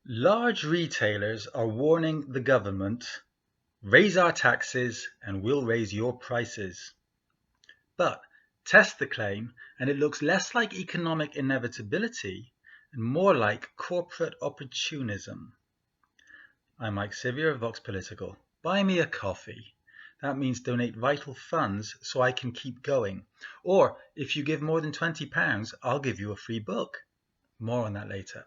Large retailers are warning the government, raise our taxes and we'll raise your prices. But test the claim and it looks less like economic inevitability and more like corporate opportunism. I'm Mike Sivier of Vox Political. Buy me a coffee. That means donate vital funds so I can keep going. Or if you give more than £20, I'll give you a free book. More on that later.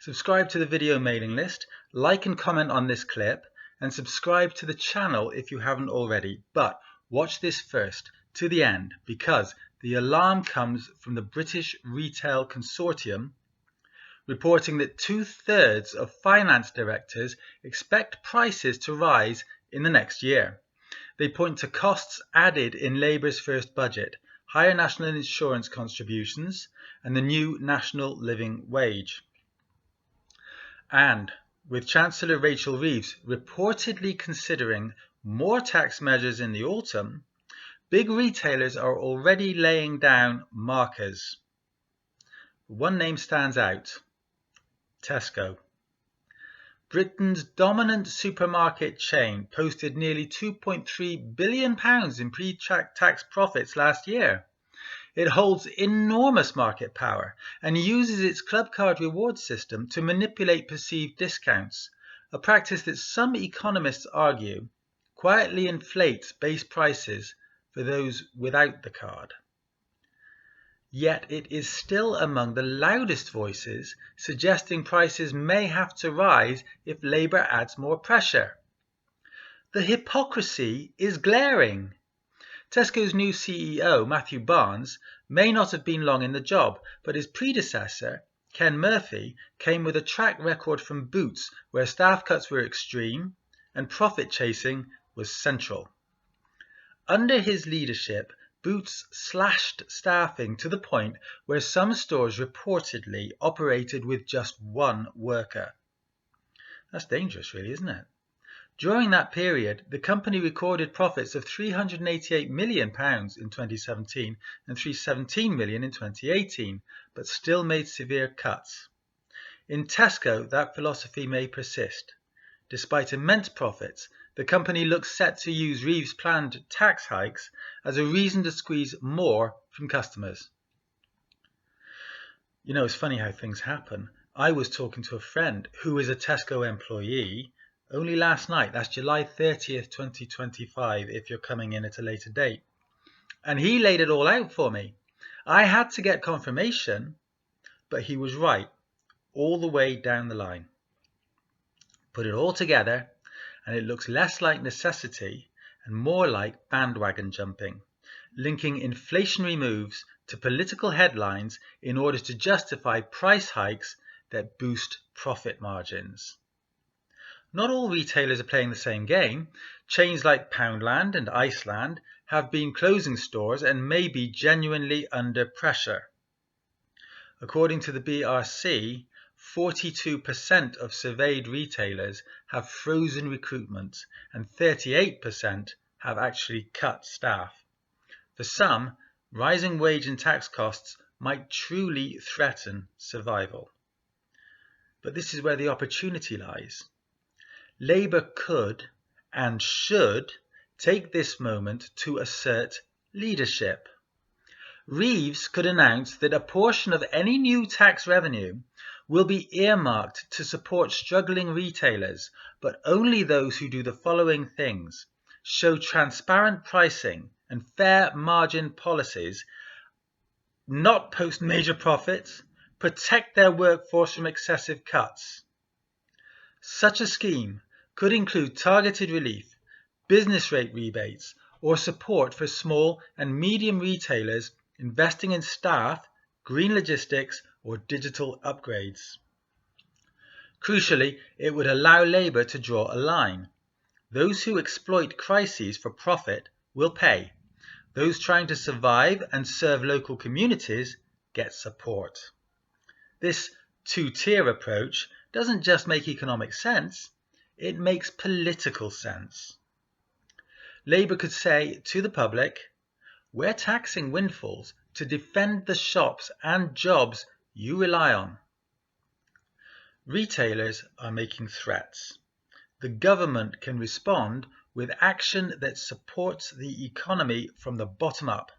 Subscribe to the video mailing list, like and comment on this clip, and subscribe to the channel if you haven't already. But watch this first to the end because the alarm comes from the British Retail Consortium reporting that 2/3 of finance directors expect prices to rise in the next year. They point to costs added in Labour's first budget, higher national insurance contributions, and the new national living wage. And with Chancellor Rachel Reeves reportedly considering more tax measures in the autumn, big retailers are already laying down markers. One name stands out: Tesco. Britain's dominant supermarket chain posted nearly £2.3 billion in pre-tax profits last year. It holds enormous market power and uses its club card reward system to manipulate perceived discounts, a practice that some economists argue quietly inflates base prices for those without the card. Yet it is still among the loudest voices suggesting prices may have to rise if Labour adds more pressure. The hypocrisy is glaring. Tesco's new CEO, Matthew Barnes, may not have been long in the job, but his predecessor, Ken Murphy, came with a track record from Boots, where staff cuts were extreme and profit chasing was central. Under his leadership, Boots slashed staffing to the point where some stores reportedly operated with just one worker. That's dangerous, really, isn't it? During that period, the company recorded profits of £388 million in 2017 and £317 million in 2018, but still made severe cuts. In Tesco, that philosophy may persist. Despite immense profits, the company looks set to use Reeves' planned tax hikes as a reason to squeeze more from customers. You know, it's funny how things happen. I was talking to a friend who is a Tesco employee only last night. That's July 30th, 2025, if you're coming in at a later date. And he laid it all out for me. I had to get confirmation, but he was right all the way down the line. Put it all together, and it looks less like necessity and more like bandwagon jumping, linking inflationary moves to political headlines in order to justify price hikes that boost profit margins. Not all retailers are playing the same game. Chains like Poundland and Iceland have been closing stores and may be genuinely under pressure. According to the BRC, 42% of surveyed retailers have frozen recruitment and 38% have actually cut staff. For some, rising wage and tax costs might truly threaten survival. But this is where the opportunity lies. Labour could and should take this moment to assert leadership. Reeves could announce that a portion of any new tax revenue will be earmarked to support struggling retailers, but only those who do the following things: show transparent pricing and fair margin policies, not post major profits, protect their workforce from excessive cuts. Such a scheme could include targeted relief, business rate rebates, or support for small and medium retailers investing in staff, green logistics, or digital upgrades. Crucially, it would allow Labour to draw a line. Those who exploit crises for profit will pay. Those trying to survive and serve local communities get support. This two-tier approach doesn't just make economic sense, it makes political sense. Labour could say to the public, we're taxing windfalls to defend the shops and jobs you rely on. Retailers are making threats. The government can respond with action that supports the economy from the bottom up,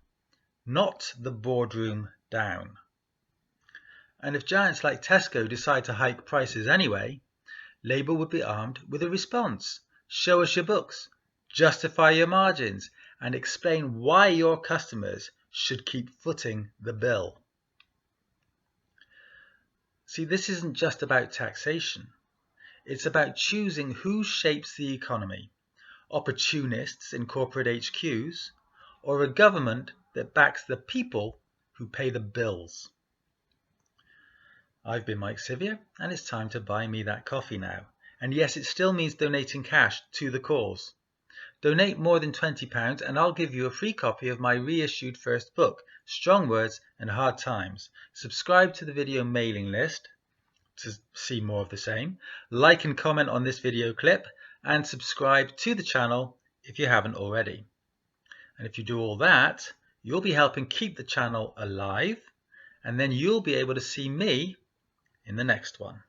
not the boardroom down. And if giants like Tesco decide to hike prices anyway, Labour would be armed with a response. Show us your books, justify your margins, and explain why your customers should keep footing the bill. See, this isn't just about taxation. It's about choosing who shapes the economy, opportunists in corporate HQs, or a government that backs the people who pay the bills. I've been Mike Sivier, and it's time to buy me that coffee now. And yes, it still means donating cash to the cause. Donate more than £20 and I'll give you a free copy of my reissued first book, Strong Words and Hard Times. Subscribe to the video mailing list to see more of the same. Like and comment on this video clip and subscribe to the channel if you haven't already. And if you do all that, you'll be helping keep the channel alive, and then you'll be able to see me in the next one.